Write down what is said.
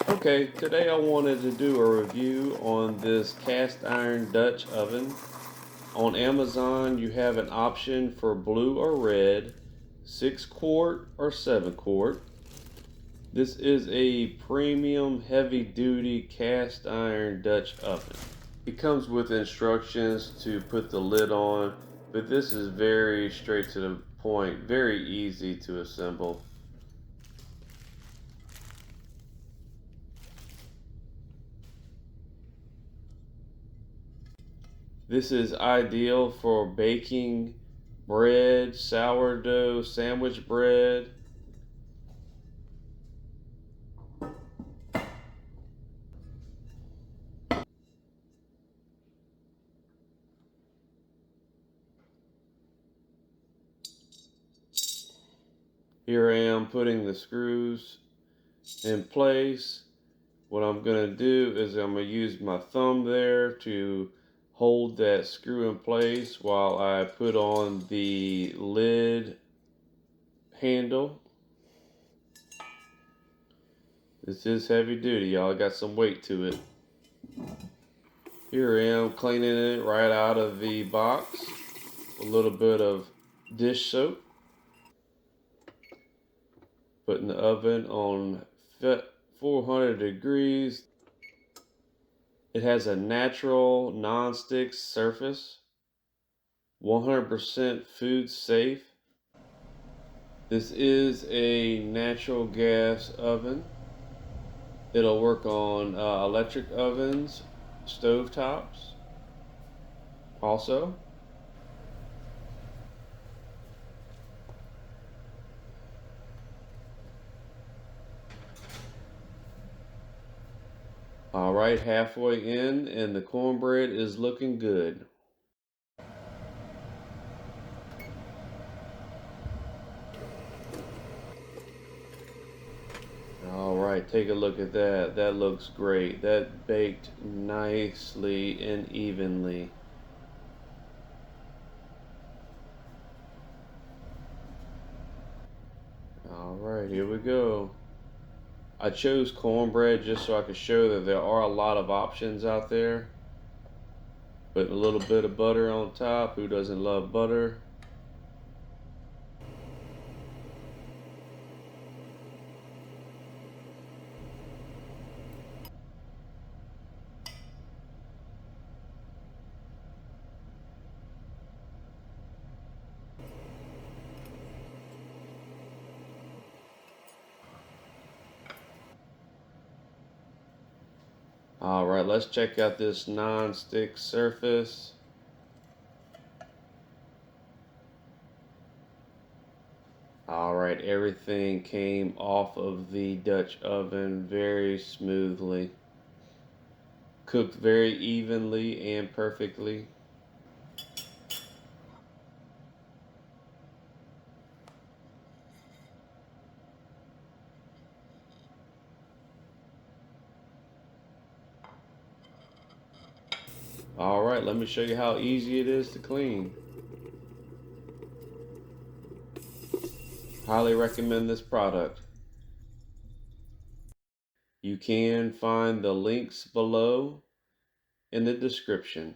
Okay, today I wanted to do a review on this cast iron Dutch oven. On Amazon, you have an option for blue or red, 6 quart or 7 quart. This is a premium heavy duty cast iron Dutch oven. It comes with instructions to put the lid on, but this is very straight to the point, very easy to assemble. This is ideal for baking bread, sourdough, sandwich bread. Here I am putting the screws in place. What I'm going to do is I'm going to use my thumb there to hold that screw in place while I put on the lid handle. This is heavy duty, y'all. Got some weight to it. Here I am cleaning it right out of the box. A little bit of dish soap. Putting the oven on 400 degrees. It has a natural non-stick surface. 100% food safe. This is a natural gas oven. It'll work on electric ovens, stovetops also. All right, halfway in and the cornbread is looking good. All right, take a look at that. That looks great. That baked nicely and evenly. All right, here we go. I chose cornbread just so I could show that there are a lot of options out there. Putting a little bit of butter on top. Who doesn't love butter? All right, let's check out this non-stick surface. All right, everything came off of the Dutch oven very smoothly. Cooked very evenly and perfectly. All right, let me show you how easy it is to clean. Highly recommend this product. You can find the links below in the description.